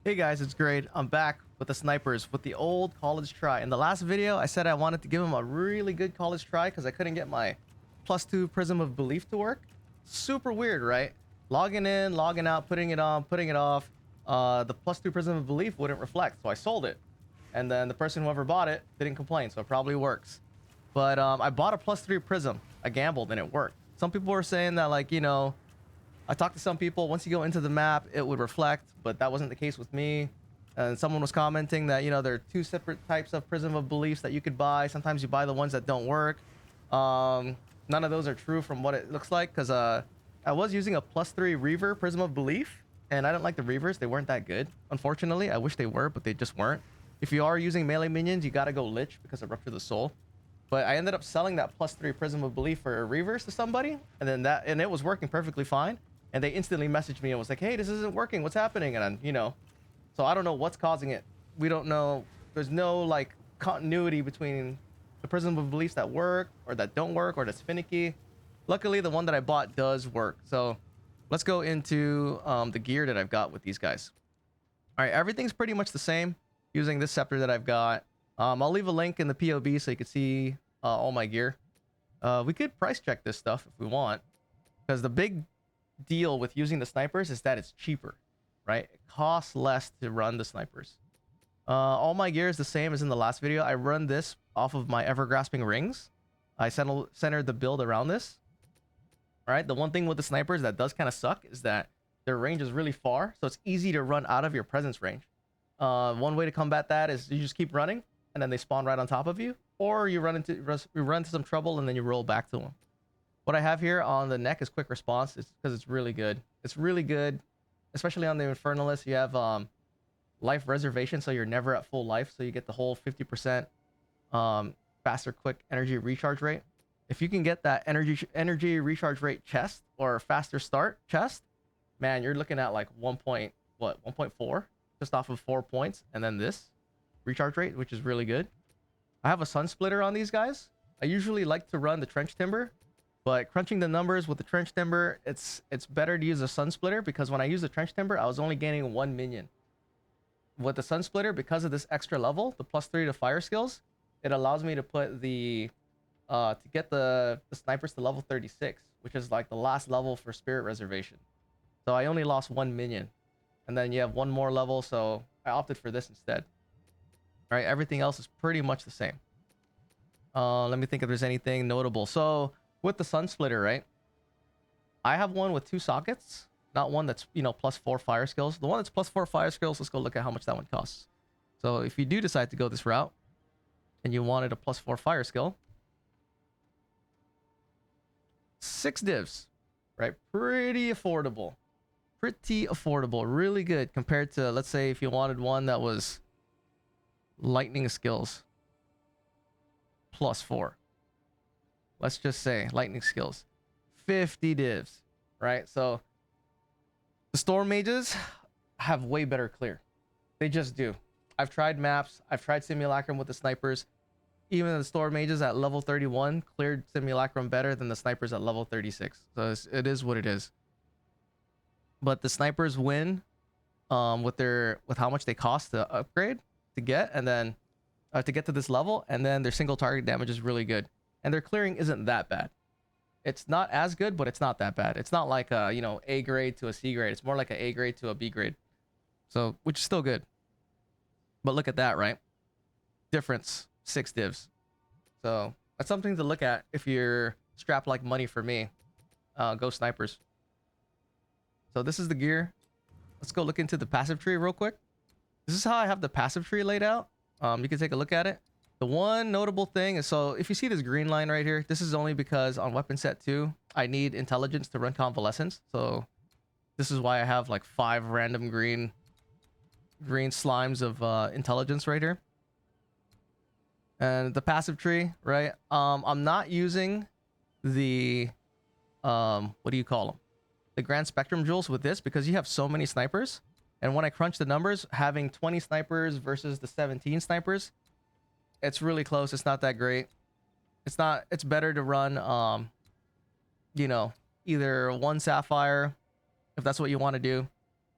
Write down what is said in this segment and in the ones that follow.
Hey guys, it's great. I'm back with the snipers with the old college try. In the last video, I said I wanted to give them a really good college try because I couldn't get my +2 prism of belief to work. Super weird, right? Logging in, logging out, putting it on, putting it off. The +2 prism of belief wouldn't reflect, so I sold it. And then the person who ever bought it didn't complain, so it probably works. But I bought a +3 prism. I gambled and it worked. Some people were saying that, like, I talked to some people, once you go into the map, it would reflect, but that wasn't the case with me. And someone was commenting that, there are two separate types of prism of beliefs that you could buy. Sometimes you buy the ones that don't work. None of those are true from what it looks like, because I was using a +3 Reaver prism of belief, and I didn't like the Reavers. They weren't that good. Unfortunately, I wish they were, but they just weren't. If you are using melee minions, you gotta go Lich because of Rupture the Soul. But I ended up selling that +3 prism of belief for Reavers to somebody, and it was working perfectly fine. And they instantly messaged me and was like, hey, this isn't working, what's happening? And so I don't know what's causing it. We don't know. There's no like continuity between the prism of beliefs that work or that don't work or that's finicky. Luckily, the one that I bought does work. So let's go into the gear that I've got with these guys. All right, everything's pretty much the same using this scepter that I've got. I'll leave a link in the PoB so you can see all my gear. We could price check this stuff if we want, because the big deal with using the snipers is that it's cheaper, right? It costs less to run the snipers. All my gear is the same as in the last video. I run this off of my ever grasping rings. I centered the build around this. All right, the one thing with the snipers that does kind of suck is that their range is really far, so it's easy to run out of your presence range. One way to combat that is you just keep running and then they spawn right on top of you, or you run into some trouble and then you roll back to them. What I have here on the neck is quick response. It's because it's really good. It's really good, especially on the Infernalist. You have life reservation, so you're never at full life, so you get the whole 50% faster quick energy recharge rate. If you can get that energy recharge rate chest or faster start chest, man, you're looking at like 1.4 just off of 4 points, and then this recharge rate, which is really good. I have a sun splitter on these guys. I usually like to run the trench timber, but crunching the numbers with the trench timber, it's better to use a sun splitter, because when I use the trench timber, I was only gaining 1 minion. With the sun splitter, because of this extra level, the +3 to fire skills, it allows me to put the to get the snipers to level 36, which is like the last level for spirit reservation. So I only lost 1 minion, and then you have one more level, so I opted for this instead. All right, everything else is pretty much the same. Let me think if there's anything notable. So with the sun splitter, right, I have one with 2 sockets, not one that's +4 fire skills. The one that's +4 fire skills, let's go look at how much that one costs. So if you do decide to go this route and you wanted a +4 fire skill, 6 divs, right? Pretty affordable, really good compared to, let's say, if you wanted one that was lightning skills +4. Let's just say lightning skills, 50 divs, right? So the storm mages have way better clear. They just do. I've tried maps. I've tried simulacrum with the snipers. Even the storm mages at level 31 cleared simulacrum better than the snipers at level 36. So it is what it is. But the snipers win with how much they cost to upgrade to get, and then to get to this level, and then their single target damage is really good, and their clearing isn't that bad. It's not as good, but it's not that bad. It's not like a A grade to a C grade. It's more like a grade to a B grade. So, which is still good. But look at that, right? Difference, 6 divs. So that's something to look at if you're strapped like money for me. Go snipers. So this is the gear. Let's go look into the passive tree real quick. This is how I have the passive tree laid out. You can take a look at it. The one notable thing is, so if you see this green line right here, this is only because on weapon set 2, I need intelligence to run convalescence. So this is why I have like 5 random green slimes of intelligence right here. And the passive tree, right? I'm not using the what do you call them? The grand spectrum jewels with this, because you have so many snipers. And when I crunch the numbers, having 20 snipers versus the 17 snipers, it's really close. It's not that great. It's better to run either one sapphire if that's what you want to do.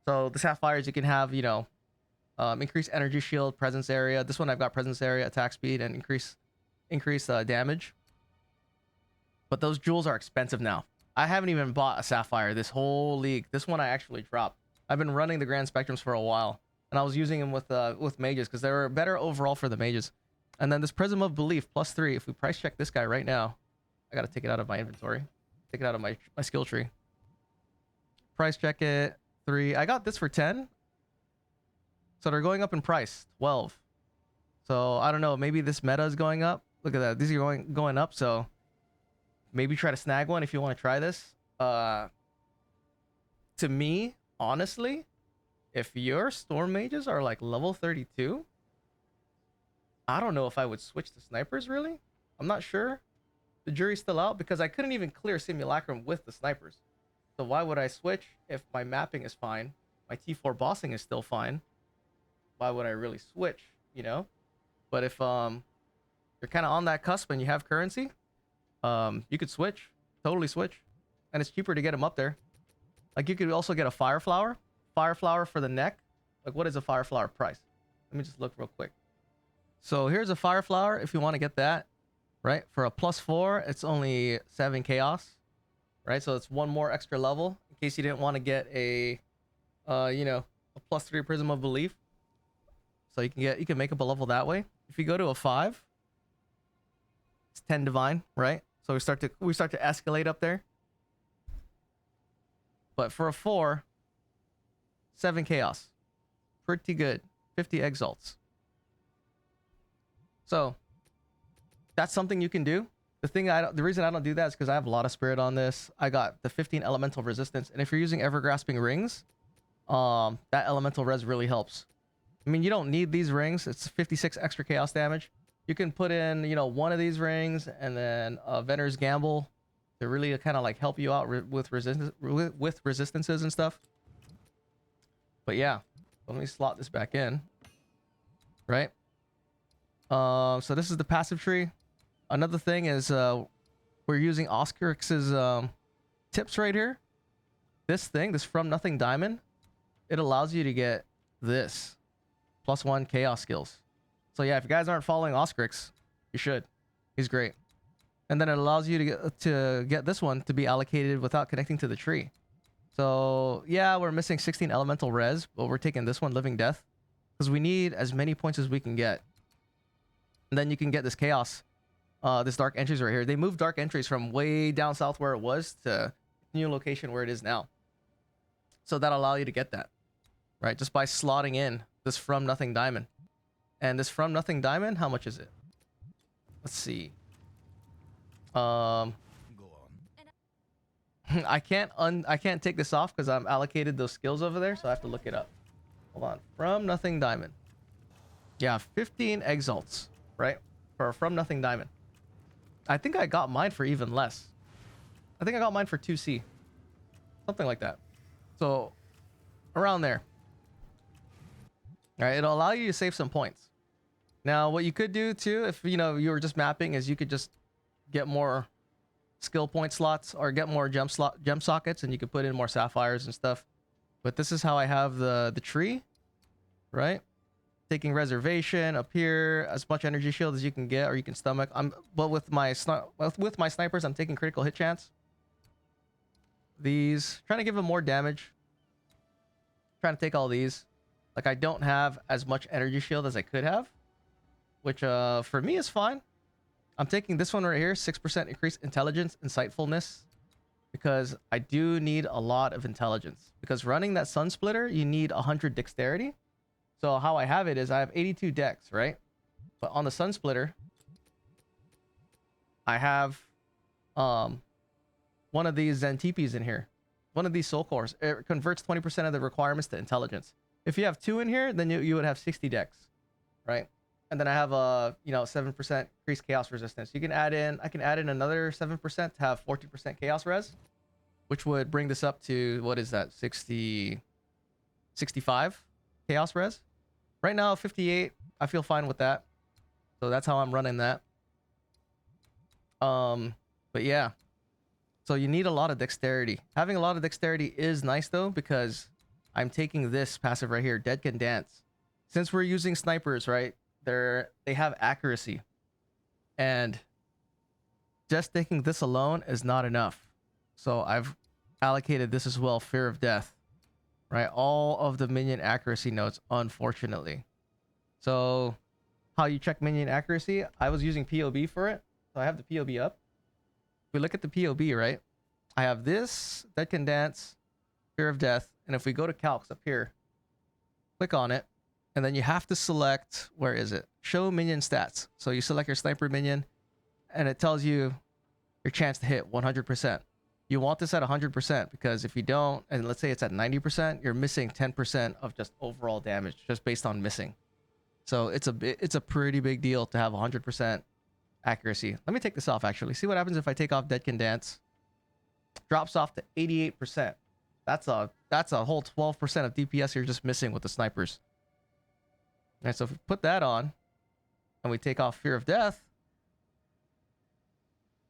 So the sapphires, you can have Increase energy shield, presence area. This one I've got presence area, attack speed, and increase damage. But those jewels are expensive now. I haven't even bought a sapphire this whole league. This one I actually dropped. I've been running the grand spectrums for a while, and I was using them with mages because they were better overall for the mages. And then this prism of belief +3. If we price check this guy right now, I gotta take it out of my inventory, take it out of my skill tree. Price check it 3. I got this for 10. So they're going up in price 12. So I don't know. Maybe this meta is going up. Look at that. These are going up. So maybe try to snag one if you want to try this. To me, honestly, if your storm mages are like level 32, I don't know if I would switch to snipers really. I'm not sure. The jury's still out because I couldn't even clear simulacrum with the snipers. So why would I switch if my mapping is fine? My T4 bossing is still fine. Why would I really switch, you know? But if you're kind of on that cusp and you have currency, you could switch, totally switch, and it's cheaper to get them up there. Like you could also get a fire flower for the neck. Like what is a fire flower price? Let me just look real quick. So here's a fire flower if you want to get that, right? For a +4, it's only 7 chaos, right? So it's one more extra level in case you didn't want to get a, you know, a +3 prism of belief. So you can make up a level that way. If you go to a 5, it's 10 divine, right? So we start to escalate up there. But for a 4, 7 chaos, pretty good. 50 exalts. So that's something you can do. The reason I don't do that is because I have a lot of spirit on this. I got the 15 elemental resistance, and if you're using ever grasping rings, that elemental res really helps. I mean, you don't need these rings. It's 56 extra chaos damage. You can put in, you know, one of these rings and then a Vener's Gamble to really kind of like help you out with resistances and stuff. But yeah, let me slot this back in. Right. So this is the passive tree. Another thing is we're using Oscarix's tips right here. This From Nothing Diamond, it allows you to get this +1 chaos skills. So yeah, if you guys aren't following Oscarix, you should. He's great. And then it allows you to get this one to be allocated without connecting to the tree. So yeah, we're missing 16 elemental res, but we're taking this one, Living Death, because we need as many points as we can get. And then you can get this chaos, this dark entries right here. They moved dark entries from way down south where it was to new location where it is now. So that'll allow you to get that, right? Just by slotting in this From Nothing Diamond. And this From Nothing Diamond, how much is it? Let's see. Go on. I can't take this off because I'm allocated those skills over there, so I have to look it up. Hold on. From Nothing Diamond. Yeah, 15 exalts, right? For a From Nothing Diamond. I think I got mine for even less. I think I got mine for 2C. Something like that. So, around there. All right, it'll allow you to save some points. Now, what you could do too, if you know you were just mapping, is you could just get more skill point slots or get more gem sockets, and you could put in more sapphires and stuff. But this is how I have the tree, right? Taking reservation up here, as much energy shield as you can get, or you can stomach. But with my snipers, I'm taking critical hit chance. These trying to give them more damage. Trying to take all these. Like I don't have as much energy shield as I could have, which for me is fine. I'm taking this one right here, 6% increased intelligence, insightfulness, because I do need a lot of intelligence. Because running that Sun Splitter, you need 100 dexterity. So how I have it is I have 82 dex, right? But on the Sun Splitter, I have one of these Zantipis in here. One of these soul cores. It converts 20% of the requirements to intelligence. If you have 2 in here, then you would have 60 dex, right? And then I have a 7% increased chaos resistance. I can add in another 7% to have 14% chaos res, which would bring this up to, what is that, 65 chaos res. Right now 58. I feel fine with that. So that's how I'm running that. But yeah. So you need a lot of dexterity. Having a lot of dexterity is nice though, because I'm taking this passive right here, Dead Can Dance. since we're using snipers, right? They have accuracy, and just taking this alone is not enough. So I've allocated this as well, fear of death, right? All of the minion accuracy nodes, unfortunately. So how you check minion accuracy? I was using PoB for it, so I have the PoB up. If we look at the PoB, right? I have this, Dead Can Dance, Fear of Death, and if we go to calcs up here, click on it, and then you have to select, where is it? Show minion stats. So you select your sniper minion, and it tells you your chance to hit 100%. You want this at 100% because if you don't, and let's say it's at 90%, you're missing 10% of just overall damage just based on missing. So it's a pretty big deal to have 100% accuracy. Let me take this off actually. See what happens if I take off Dead Can Dance. Drops off to 88%. That's a whole 12% of DPS you're just missing with the snipers. And so if we put that on and we take off Fear of Death,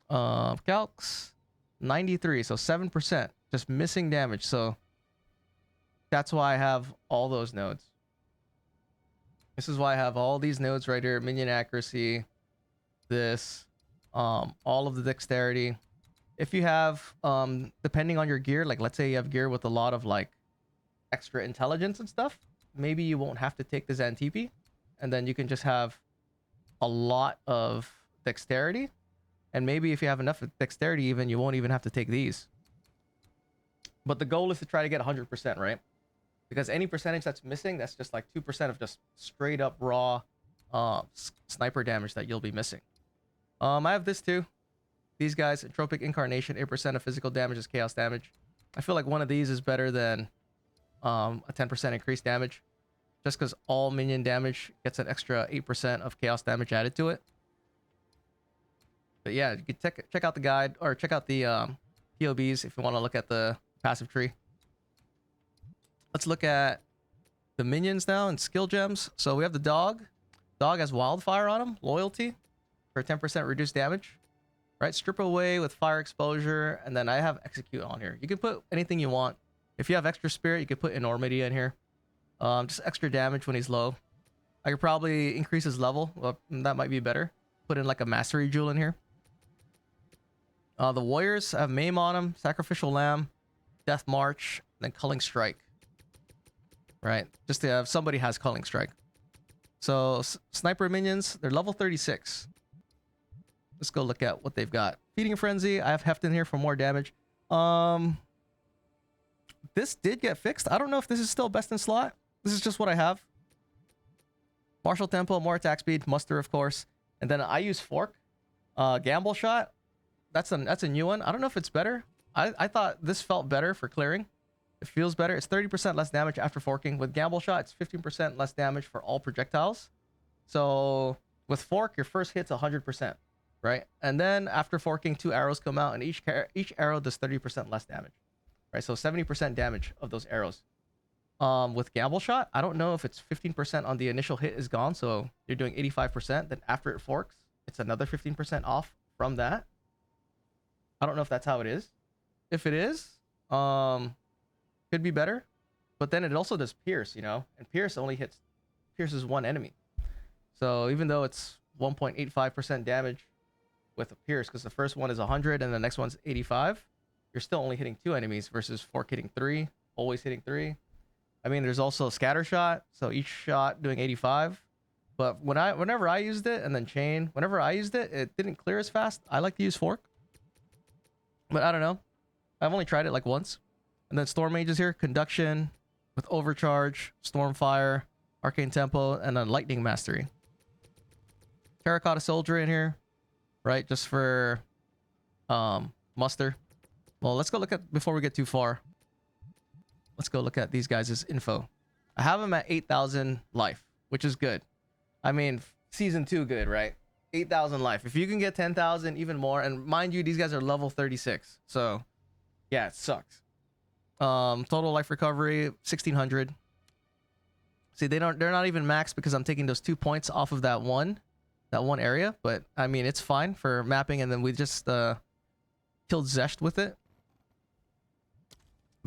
calcs 93, so 7% just missing damage. So that's why I have all those nodes. This is why I have all these nodes right here: minion accuracy, this, all of the dexterity. If you have, depending on your gear, like let's say you have gear with a lot of like extra intelligence and stuff, maybe you won't have to take the Xantipi, and then you can just have a lot of dexterity. And maybe if you have enough dexterity, even you won't even have to take these. But the goal is to try to get 100%, right? Because any percentage that's missing, that's just like 2% of just straight up raw sniper damage that you'll be missing. I have this too. These guys, Entropic Incarnation, 8% of physical damage is chaos damage. I feel like one of these is better than a 10% increased damage, just because all minion damage gets an extra 8% of chaos damage added to it. But yeah, you can check out the guide, or check out the POBs if you want to look at the passive tree. Let's look at the minions now and skill gems. So we have the dog. Dog has wildfire on him, loyalty, for 10% reduced damage. Right, strip away with fire exposure, and then I have execute on here. You can put anything you want. If you have extra spirit, you could put enormity in here. Just extra damage when he's low. I could probably increase his level. Well, that might be better. Put in like a mastery jewel in here. The warriors have maim on them, sacrificial lamb, death march, and then culling strike. Right, just to have somebody has culling strike. So sniper minions, they're level 36. Let's go look at what they've got. Feeding frenzy. I have heft in here for more damage. This did get fixed. I don't know if this is still best in slot. This is just what I have. Martial tempo, more attack speed, muster of course, and then I use fork. Gamble shot. That's a new one. I don't know if it's better. I thought this felt better for clearing. It feels better. It's 30% less damage after forking. With gamble shot, it's 15% less damage for all projectiles. So with fork, your first hit's 100%. Right, and then after forking, 2 arrows come out, and each arrow does 30% less damage. Right, so 70% damage of those arrows. With gamble shot, I don't know if it's 15% on the initial hit is gone, so you're doing 85%. Then after it forks, it's another 15% off from that. I don't know if that's how it is. If it is, could be better. But then it also does pierce, you know, and pierces one enemy. So even though it's 1.85% damage with a pierce, because the first one is 100 and the next one's 85, you're still only hitting 2 enemies versus fork hitting 3, always hitting 3. I mean, there's also scatter shot, so each shot doing 85. But whenever I used it, and then chain, whenever I used it, it didn't clear as fast. I like to use fork, but I don't know. I've only tried it like once. And then storm mages here, conduction with overcharge, stormfire, arcane tempo, and then lightning mastery. Terracotta soldier in here. Right, just for muster. Well, let's go look at, before we get too far, let's go look at these guys' info. I have them at 8,000 life, which is good. I mean, season 2 good, right? 8,000 life. If you can get 10,000, even more. And mind you, these guys are level 36. So, yeah, it sucks. Total life recovery, 1,600. See, they're not even maxed because I'm taking those 2 points off of that one area, but I mean, it's fine for mapping. And then we just killed Xesht with it.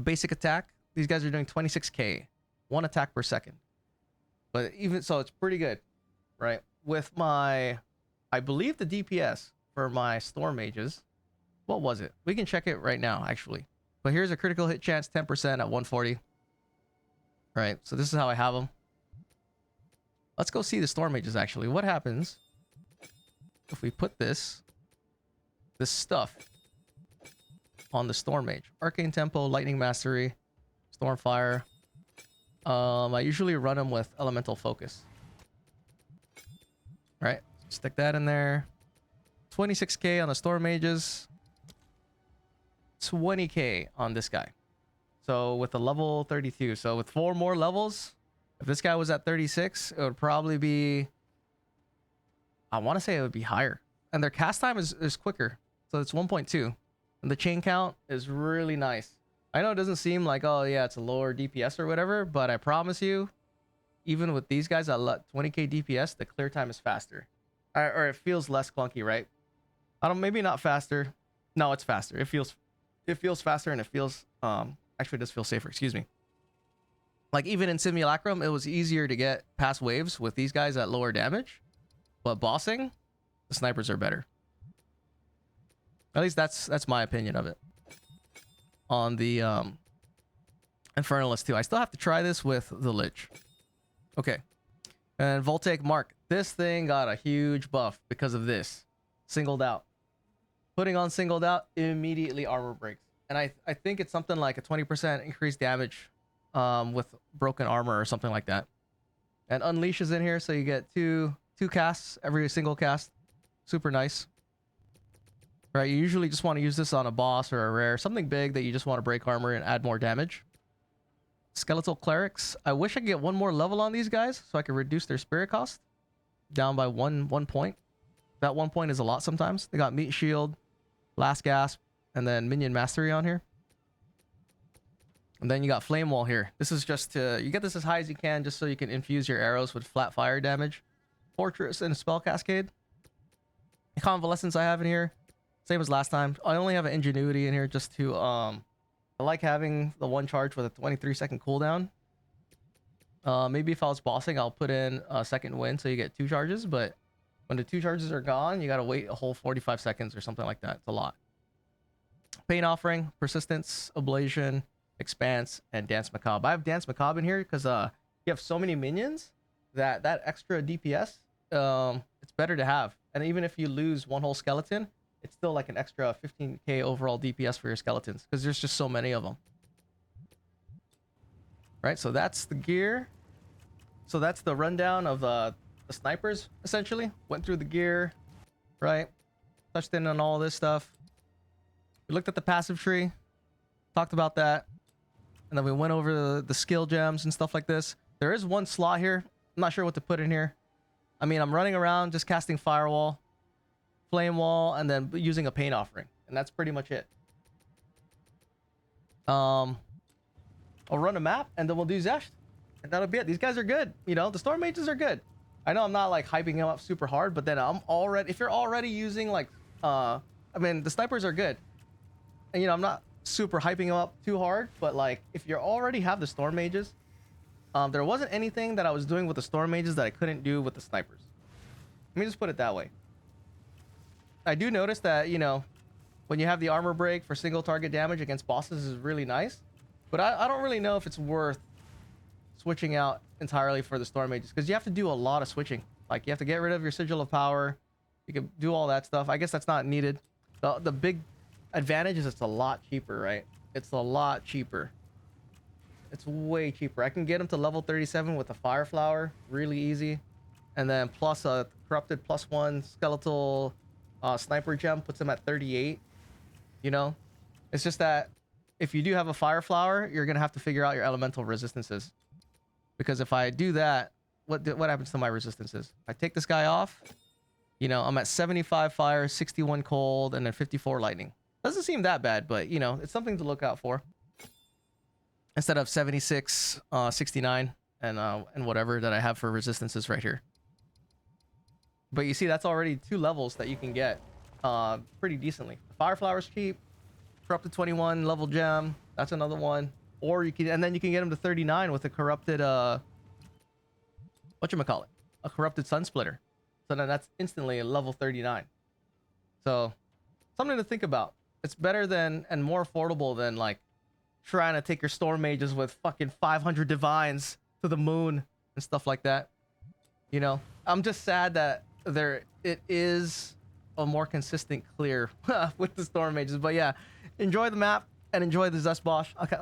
Basic attack, these guys are doing 26k, 1 attack per second. But even so, it's pretty good, right? With my, I believe the DPS for my Storm Mages, what was it? We can check it right now, actually. But here's a critical hit chance, 10% at 140. Right, so this is how I have them. Let's go see the Storm Mages, actually. What happens if we put this stuff on the Storm Mage? Arcane Tempo, Lightning Mastery, Stormfire. I usually run them with Elemental Focus. Right, stick that in there. 26k on the Storm Mages. 20k on this guy. So with a level 32. So with 4 more levels, if this guy was at 36, it would probably be, I want to say it would be higher. And their cast time is quicker. So it's 1.2. And the chain count is really nice. I know it doesn't seem like, oh yeah, it's a lower DPS or whatever, but I promise you, even with these guys at 20k DPS, the clear time is faster. Or it feels less clunky, right? Maybe not faster. No, it's faster. It feels faster, and it feels, actually it does feel safer, excuse me. Like even in Simulacrum, it was easier to get past waves with these guys at lower damage. But bossing, the snipers are better. At least that's my opinion of it. On the Infernalist too. I still have to try this with the Lich. Okay. And Voltaic Mark. This thing got a huge buff because of this. Singled out. Putting on Singled Out, immediately armor breaks. And I think it's something like a 20% increased damage with broken armor or something like that. And Unleash is in here, so you get two casts every single cast. Super nice. Right, you usually just want to use this on a boss or a rare, something big that you just want to break armor and add more damage. Skeletal Clerics. I wish I could get one more level on these guys so I could reduce their spirit cost down by one point. That 1 point is a lot sometimes. They got Meat Shield, Last Gasp, and then Minion Mastery on here. And then you got Flame Wall here. This is just to, you get this as high as you can just so you can infuse your arrows with flat fire damage. Fortress and Spell Cascade. Convalescence I have in here. Same as last time. I only have an Ingenuity in here just to, I like having the one charge with a 23-second cooldown. Maybe if I was bossing, I'll put in a second wind so you get 2 charges, but when the 2 charges are gone, you gotta wait a whole 45 seconds or something like that. It's a lot. Pain Offering, Persistence, Ablation, Expanse, and Dance Macabre. I have Dance Macabre in here because you have so many minions that extra DPS, it's better to have. And even if you lose one whole skeleton, it's still like an extra 15k overall DPS for your skeletons because there's just so many of them. Right, so that's the gear. So that's the rundown of the snipers, essentially. Went through the gear, right? Touched in on all this stuff. We looked at the passive tree, talked about that, and then we went over the skill gems and stuff like this. There is one slot here. I'm not sure what to put in here. I mean, I'm running around just casting Firewall, Flame Wall, and then using a Pain Offering, and that's pretty much it. I'll run a map, and then we'll do Xesht, and that'll be it. These guys are good. You know, the Storm Mages are good. I know I'm not like hyping them up super hard, but then I'm already, if you're already using like, I mean, the snipers are good. And you know, I'm not super hyping them up too hard, but like if you already have the Storm Mages, there wasn't anything that I was doing with the Storm Mages that I couldn't do with the snipers. Let me just put it that way. I do notice that, you know, when you have the armor break for single target damage against bosses is really nice, but I don't really know if it's worth switching out entirely for the Storm Mages because you have to do a lot of switching. Like you have to get rid of your Sigil of Power. You can do all that stuff. I guess that's not needed. The big advantage is it's a lot cheaper, right? It's a lot cheaper. It's way cheaper. I can get them to level 37 with a Fire Flower, really easy. And then plus a corrupted +1 skeletal sniper gem puts them at 38. You know, it's just that if you do have a Fire Flower, you're gonna have to figure out your elemental resistances. Because if I do that, what happens to my resistances? I take this guy off, you know, I'm at 75 fire, 61 cold, and then 54 lightning. Doesn't seem that bad, but you know, it's something to look out for. Instead of 76, 69, and whatever that I have for resistances right here. But you see, that's already 2 levels that you can get pretty decently. Fire Flower's cheap. Corrupted 21 level gem. That's another one. Or you can, and then you can get them to 39 with a corrupted whatchamacallit, a corrupted sun splitter. So then that's instantly a level 39. So something to think about. It's better than and more affordable than like trying to take your storm mages with fucking 500 divines to the moon and stuff like that. You know, I'm just sad that it is a more consistent clear with the storm mages. But yeah, enjoy the map and enjoy the Zesbosh. Okay,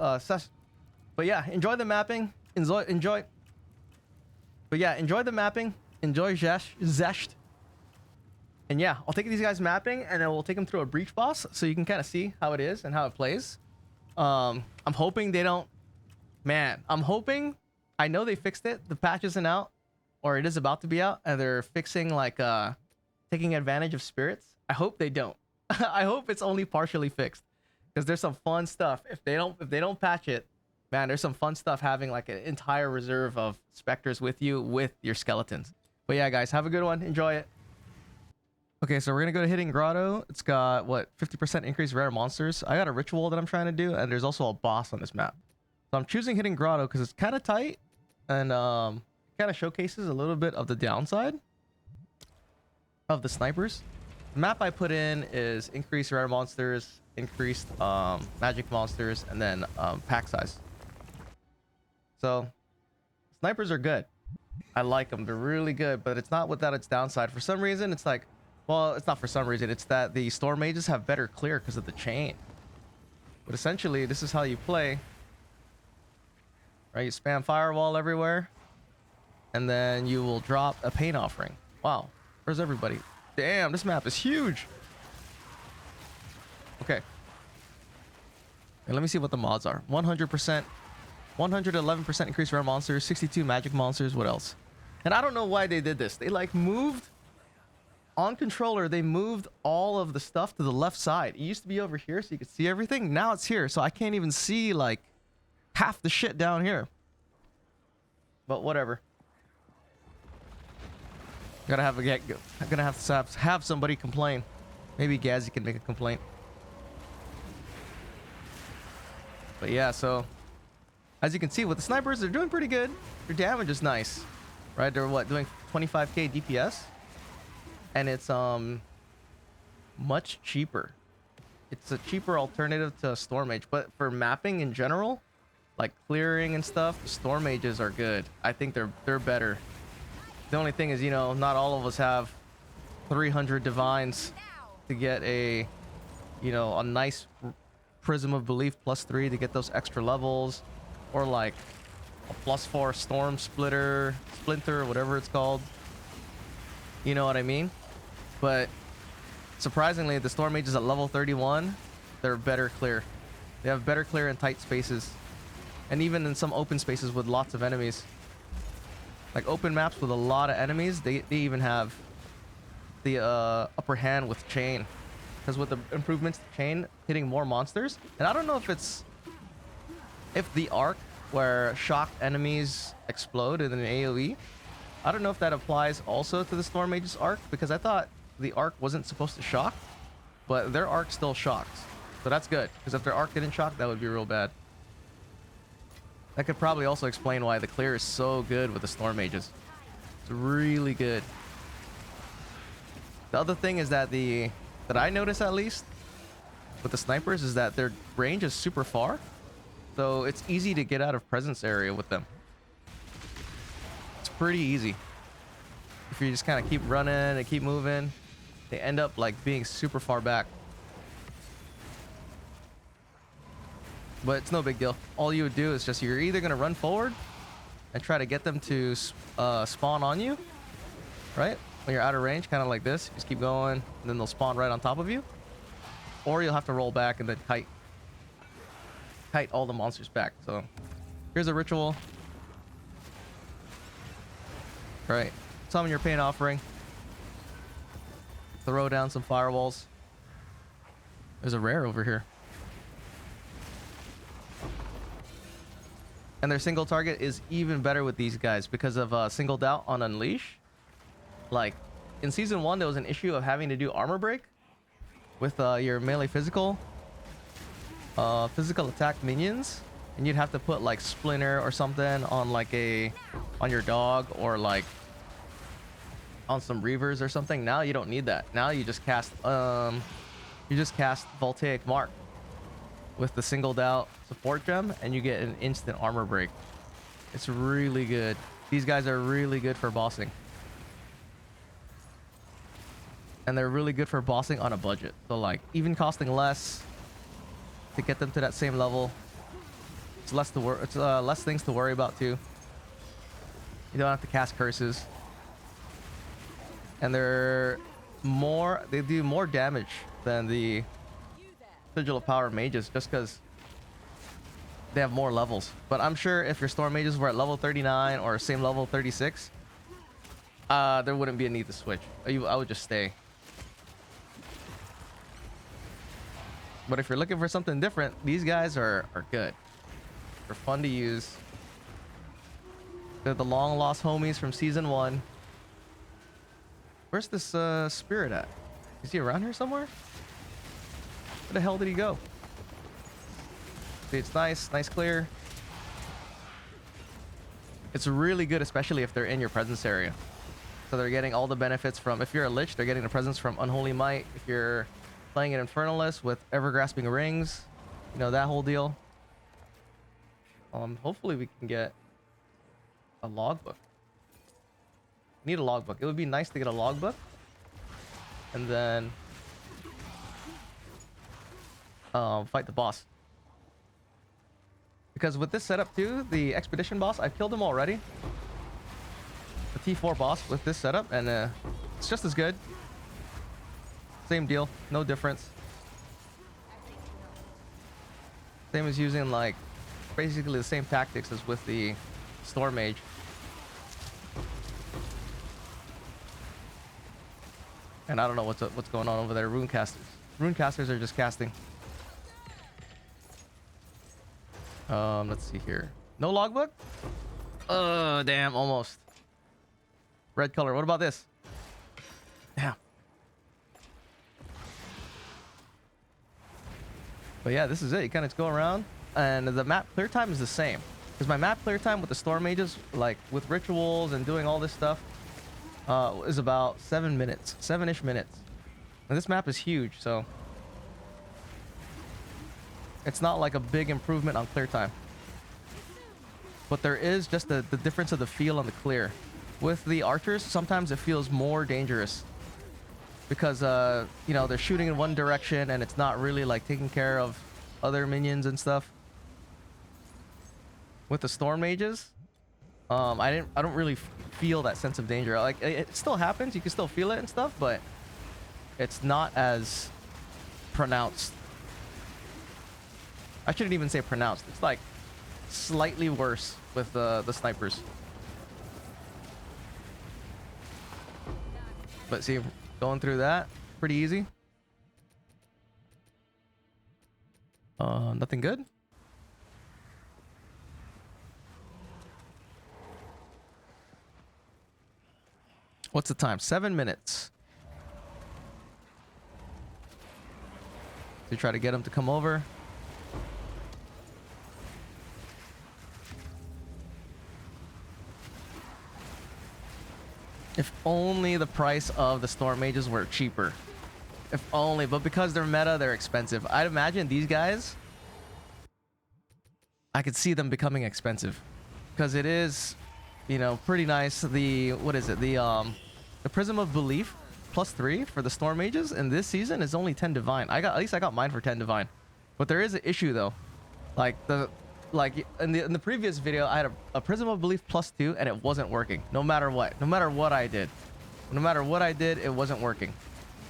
but yeah, enjoy the mapping. Enjoy. But yeah, enjoy the mapping. Enjoy Xesht. And yeah, I'll take these guys mapping and then we'll take them through a breach boss so you can kind of see how it is and how it plays. I'm hoping they don't. Man, I'm hoping. I know they fixed it. The patch isn't out, or it is about to be out, and they're fixing like taking advantage of spirits. I hope they don't. I hope it's only partially fixed, because there's some fun stuff. If they don't patch it, man, there's some fun stuff having like an entire reserve of specters with you with your skeletons. But yeah, guys, have a good one. Enjoy it. Okay, so we're gonna go to hitting Grotto. It's got what, 50% increase rare monsters. I got a ritual that I'm trying to do, and there's also a boss on this map. So I'm choosing hitting Grotto because it's kind of tight and kind of showcases a little bit of the downside of the snipers. The map I put in is increased rare monsters, increased magic monsters, and then pack size. So snipers are good. I like them. They're really good, but it's not without its downside. For some reason, it's like, well, it's not for some reason. It's that the storm mages have better clear because of the chain. But essentially, this is how you play. Right? You spam firewall everywhere. And then you will drop a pain offering. Wow. Where's everybody? Damn, this map is huge. Okay. And let me see what the mods are. 100%. 111% increased rare monsters. 62 magic monsters. What else? And I don't know why they did this. They like moved... On controller, they moved all of the stuff to the left side. It used to be over here so you could see everything. Now it's here, so I can't even see like half the shit down here. But whatever. I'm gonna have to have somebody complain. Maybe Gazzy can make a complaint. But yeah, so as you can see with the snipers, they're doing pretty good. Their damage is nice, right? They're what, doing 25k DPS? And it's much cheaper. It's a cheaper alternative to a storm mage, but for mapping in general, like clearing and stuff, the storm mages are good. I think they're better. The only thing is, you know, not all of us have 300 divines to get a, you know, a nice prism of belief +3 to get those extra levels, or like a +4 storm splinter, whatever it's called. You know what I mean? But surprisingly, the storm mages at level 31, they're better clear. They have better clear in tight spaces, and even in some open spaces with lots of enemies. Like open maps with a lot of enemies, they even have the upper hand with chain, because with the improvements to chain, hitting more monsters. And I don't know if the arc where shocked enemies explode in an AoE, I don't know if that applies also to the storm mages arc, because I thought the arc wasn't supposed to shock, but their arc still shocks. So that's good, because if their arc didn't shock, that would be real bad. That could probably also explain why the clear is so good with the storm mages. It's really good. The other thing is that that I notice, at least with the snipers, is that their range is super far, so it's easy to get out of presence area with them. It's pretty easy if you just kind of keep running and keep moving. They end up like being super far back, but it's no big deal. All you would do is just, you're either gonna run forward and try to get them to spawn on you, right? When you're out of range, kind of like this, just keep going, and then they'll spawn right on top of you, or you'll have to roll back and then kite all the monsters back. So here's a ritual. Right, summon your pain offering, throw down some firewalls. There's a rare over here, and their single target is even better with these guys because of singled out on Unleash. Like in season 1, there was an issue of having to do armor break with your melee physical attack minions, and you'd have to put like splinter or something on like on your dog, or like on some reavers or something. Now you don't need that. Now you just cast voltaic mark with the singled out support gem, and you get an instant armor break. It's really good. These guys are really good for bossing, and they're really good for bossing on a budget. So like even costing less to get them to that same level. It's less things to worry about too. You don't have to cast curses, and they do more damage than the Sigil of Power mages, just because they have more levels. But I'm sure if your storm mages were at level 39 or same level 36, there wouldn't be a need to switch. I would just stay. But if you're looking for something different, these guys are good. They're fun to use. They're the long lost homies from season 1. Where's this spirit at? Is he around here somewhere? Where the hell did he go? See, it's nice clear. It's really good, especially if they're in your presence area. So they're getting all the benefits from, if you're a lich, they're getting the presence from Unholy Might. If you're playing an Infernalist with Ever-Grasping Rings, you know, that whole deal. Hopefully we can get a logbook. Need a logbook. It would be nice to get a logbook, and then fight the boss. Because with this setup too, the expedition boss, I've killed him already. The T4 boss with this setup, and it's just as good. Same deal, no difference. Same as using like basically the same tactics as with the Storm Mage. And I don't know what's going on over there. Runecasters. Runecasters are just casting. Let's see here. No logbook? Oh, damn, almost. Red color. What about this? Damn. But yeah, this is it. You kind of go around, and the map clear time is the same. Because my map clear time with the Storm Mages, like with rituals and doing all this stuff, is about 7 minutes. 7-ish minutes. And this map is huge, so it's not like a big improvement on clear time. But there is just the difference of the feel on the clear. With the archers, sometimes it feels more dangerous. Because, you know, they're shooting in one direction and it's not really like taking care of other minions and stuff. With the Storm Mages, I don't really feel that sense of danger. Like, it still happens, you can still feel it and stuff, but it's not as pronounced. I shouldn't even say pronounced. It's like slightly worse with the snipers. But see, going through that, pretty easy. Nothing good. What's the time? 7 minutes. To try to get him to come over. If only the price of the Storm Mages were cheaper. If only, but because they're meta, they're expensive. I'd imagine these guys, I could see them becoming expensive. Because it is, you know, pretty nice. What is it? The Prism of Belief +3 for the Storm Mages in this season is only 10 Divine. At least I got mine for 10 Divine. But there is an issue though. Like in the previous video, I had a Prism of Belief +2 and it wasn't working. No matter what. No matter what I did. No matter what I did, it wasn't working.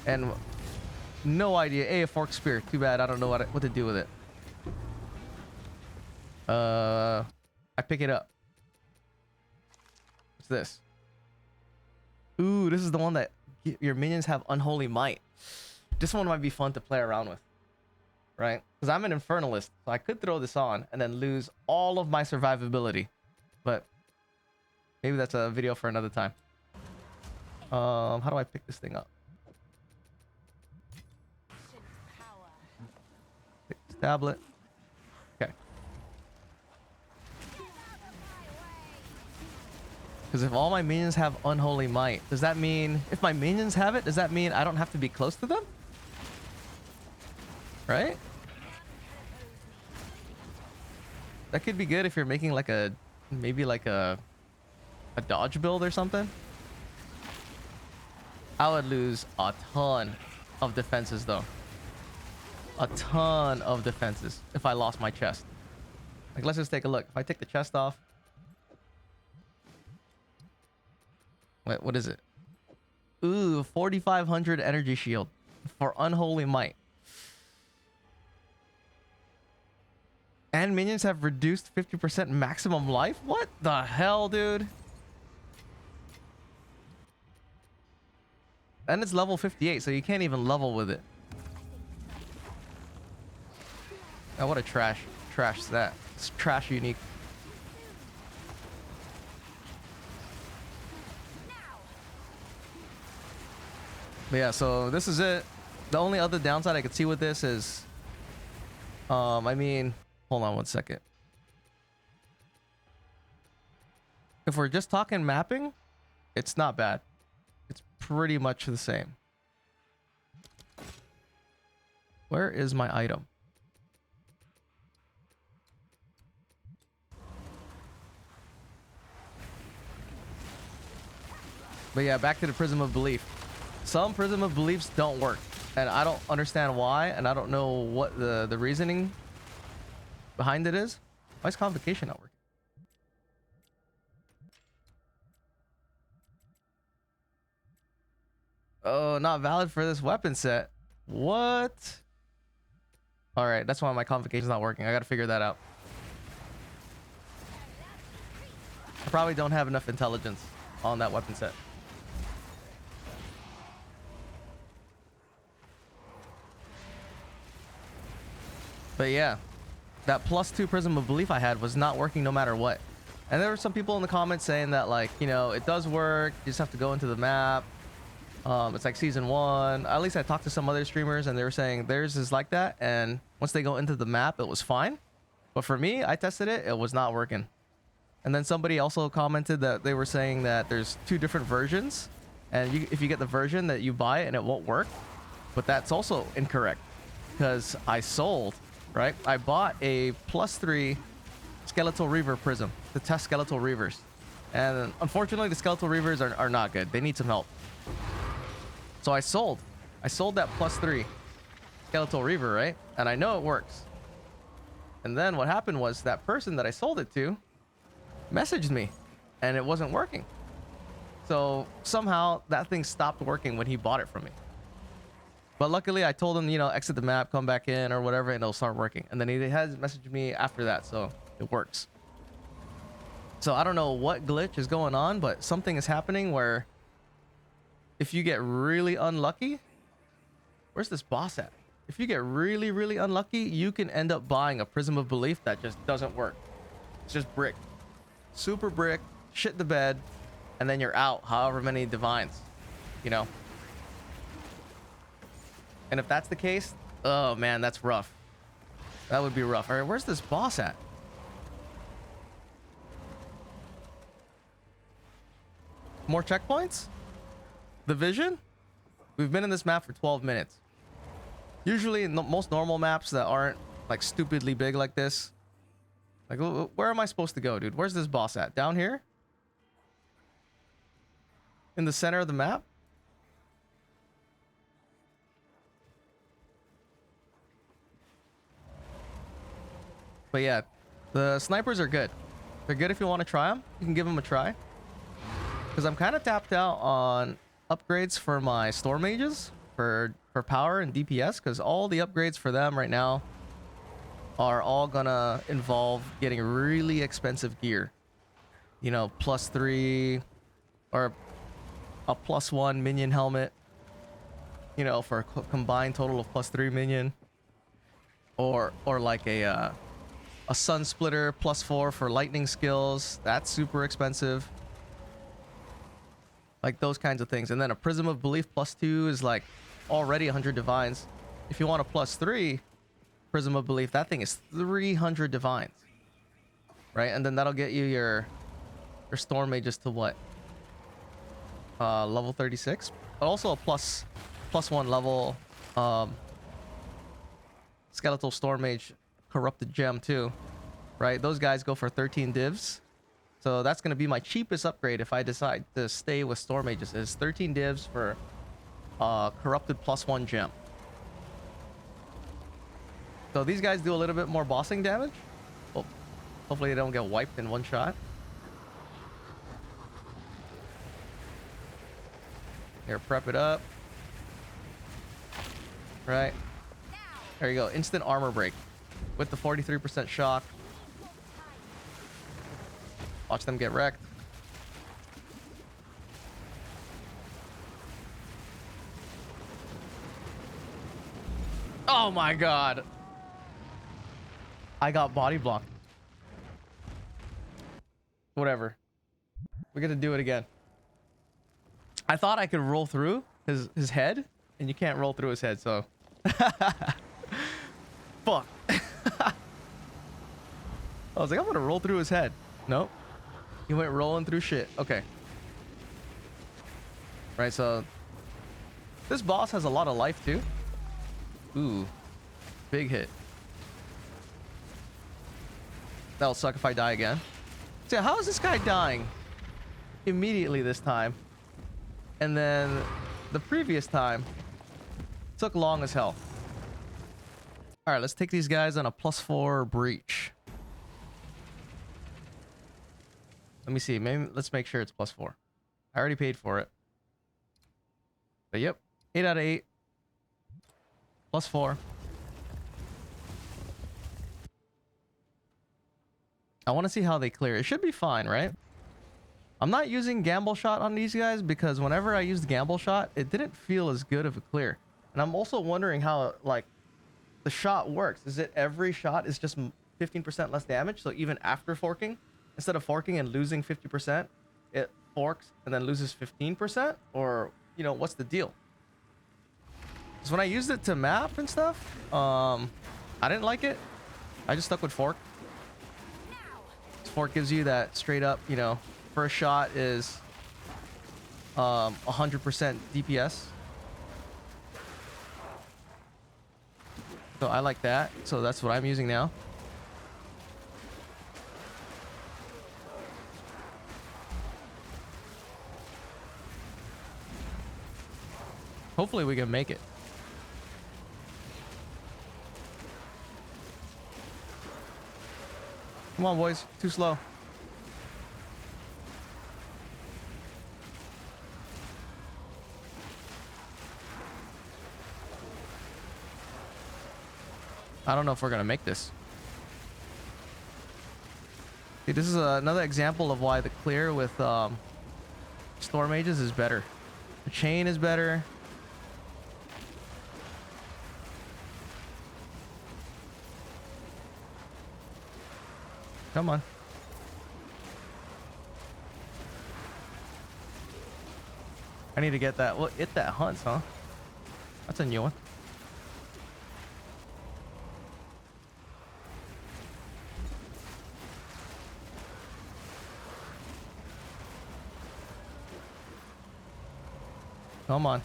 And no idea. A Forked Spear. Too bad. I don't know what to do with it. I pick it up. What's this? Ooh, this is the one that your minions have Unholy Might. This one might be fun to play around with. Right? Because I'm an Infernalist, so I could throw this on and then lose all of my survivability. But maybe that's a video for another time. How do I pick this thing up? Pick this tablet. Okay. Because if all my minions have Unholy Might, does that mean... If my minions have it, does that mean I don't have to be close to them? Right? That could be good if you're making like a... Maybe like a dodge build or something. I would lose a ton of defenses though. A ton of defenses if I lost my chest. Like, let's just take a look. If I take the chest off... Wait, what is it? Ooh, 4,500 energy shield for Unholy Might. And minions have reduced 50% maximum life? What the hell, dude? And it's level 58, so you can't even level with it. Oh, what a trash that. It's trash unique. But yeah, so this is it. The only other downside I could see with this is... I mean... Hold on one second. If we're just talking mapping, it's not bad. It's pretty much the same. Where is my item? But yeah, back to the Prism of Belief. Some Prism of Beliefs don't work. And I don't understand why, and I don't know what the reasoning behind it is. Why is Convocation not working? Oh, not valid for this weapon set. What? Alright, that's why my Convocation's not working. I gotta figure that out. I probably don't have enough intelligence on that weapon set. But yeah, that +2 Prism of Belief I had was not working no matter what. And there were some people in the comments saying that, like, you know, it does work. You just have to go into the map. It's like season 1. At least I talked to some other streamers and they were saying theirs is like that. And once they go into the map, it was fine. But for me, I tested it. It was not working. And then somebody also commented that they were saying that there's 2 different versions. And if you get the version that you buy and it won't work. But that's also incorrect. Because I sold... Right? I bought a +3 Skeletal Reaver Prism to test Skeletal Reavers. And unfortunately, the Skeletal Reavers are not good. They need some help. So I sold that +3 Skeletal Reaver, right? And I know it works. And then what happened was that person that I sold it to messaged me and it wasn't working. So somehow that thing stopped working when he bought it from me. But luckily, I told him, you know, exit the map, come back in or whatever, and it'll start working. And then he has messaged me after that, so it works. So I don't know what glitch is going on, but something is happening where if you get really unlucky... Where's this boss at? If you get really, really unlucky, you can end up buying a Prism of Belief that just doesn't work. It's just brick. Super brick, shit the bed, and then you're out however many divines, you know? And if that's the case, oh man, that's rough. That would be rough. All right, where's this boss at? More checkpoints? The vision? We've been in this map for 12 minutes. Usually in most normal maps that aren't like stupidly big like this. Like, where am I supposed to go, dude? Where's this boss at? Down here? In the center of the map? But yeah, the snipers are good. They're good if you want to try them. You can give them a try. Because I'm kind of tapped out on upgrades for my store mages for power and DPS. Because all the upgrades for them right now are all gonna involve getting really expensive gear. You know, +3 or a +1 minion helmet. You know, for a combined total of +3 minion. Or like a Sun Splitter +4 for lightning skills. That's super expensive. Like those kinds of things. And then a Prism of Belief +2 is like already 100 divines. If you want a +3 Prism of Belief, that thing is 300 divines. Right? And then that'll get you your Their storm mages to what? Level 36, but also a plus 1 level skeletal storm mage corrupted gem too, right? Those guys go for 13 divs, so that's going to be my cheapest upgrade if I decide to stay with storm mages, is 13 divs for corrupted plus 1 gem. So these guys do a little bit more bossing damage. Well, hopefully they don't get wiped in one shot. Here, prep it up. Right. There you go. Instant armor break with the 43% shock. Watch them get wrecked. Oh my god. I got body blocked. Whatever. We're gonna do it again. I thought I could roll through his head, and you can't roll through his head, so fuck. I was like, I'm gonna roll through his head. Nope. He went rolling through shit. Okay. Right, so this boss has a lot of life too. Ooh. Big hit. That'll suck if I die again. So how is this guy dying immediately this time? And then the previous time took long as hell. All right, let's take these guys on a +4 breach. Let me see. Maybe let's make sure it's +4. I already paid for it. But yep, 8 out of 8. +4. I want to see how they clear. It should be fine, right? I'm not using gamble shot on these guys because whenever I used gamble shot, it didn't feel as good of a clear. And I'm also wondering how, like, the shot works. Is it every shot is just 15% less damage? So even after forking, instead of forking and losing 50%, it forks and then loses 15%? Or, you know, what's the deal? Because when I used it to map and stuff, I didn't like it. I just stuck with fork. Fork gives you that straight up, you know, first shot is 100% DPS. So I like that. So that's what I'm using now. Hopefully we can make it. Come on, boys. Too slow. I don't know if we're gonna make this. See, this is another example of why the clear with storm mages is better. The chain is better. Come on. I need to get that. Well, it that hunts, huh? That's a new one. Come on.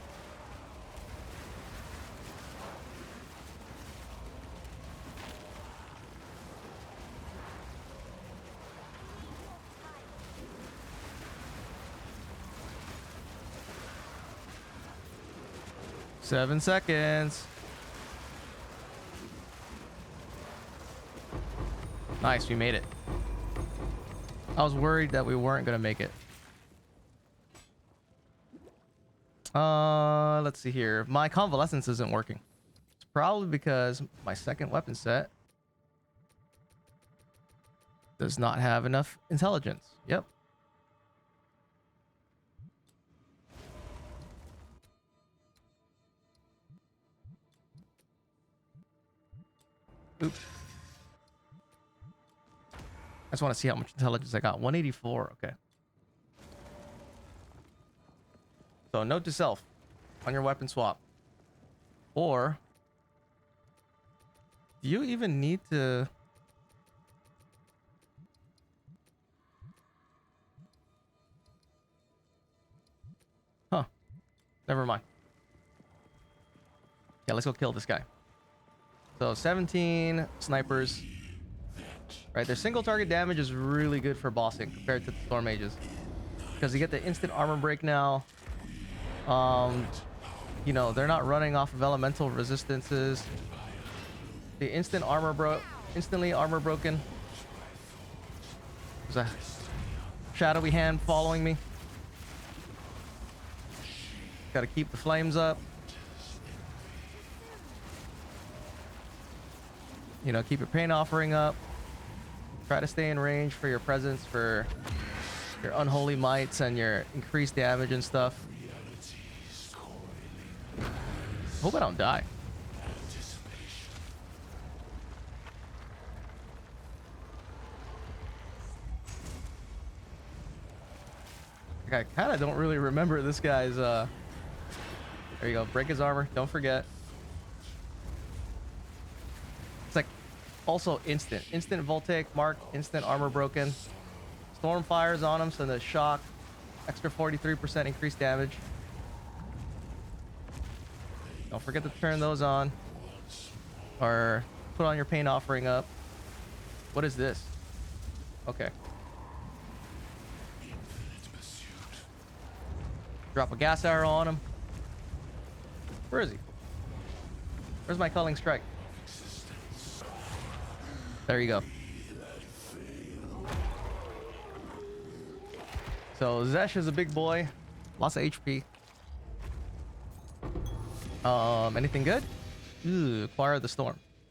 Seven seconds. Nice, we made it. I was worried that we weren't gonna make it. Let's see here. My convalescence isn't working. It's probably because my second weapon set does not have enough intelligence. Yep. Oops. I just want to see how much intelligence I got. 184. Okay. So note to self on your weapon swap. Or do you even need to Never mind. Yeah, let's go kill this guy. So 17 snipers. Right, their single target damage is really good for bossing compared to the Storm Mages. Because you get the instant armor break now. You know, they're not running off of elemental resistances. The instantly armor broken. There's a shadowy hand following me. Gotta keep the flames up. You know, keep your pain offering up. Try to stay in range for your presence, for your unholy mites and your increased damage and stuff. Hope I don't die. I kind of don't really remember this guy's there you go, break his armor, don't forget. It's like also instant voltaic mark, instant armor broken. Storm fires on him, so the shock, extra 43% increased damage. Don't forget to turn those on, or put on your pain offering up. What is this? Okay. Drop a gas arrow on him. Where is he? Where's my culling strike? There you go. So Xesht is a big boy. Lots of HP. Anything good? Ooh, acquire the storm.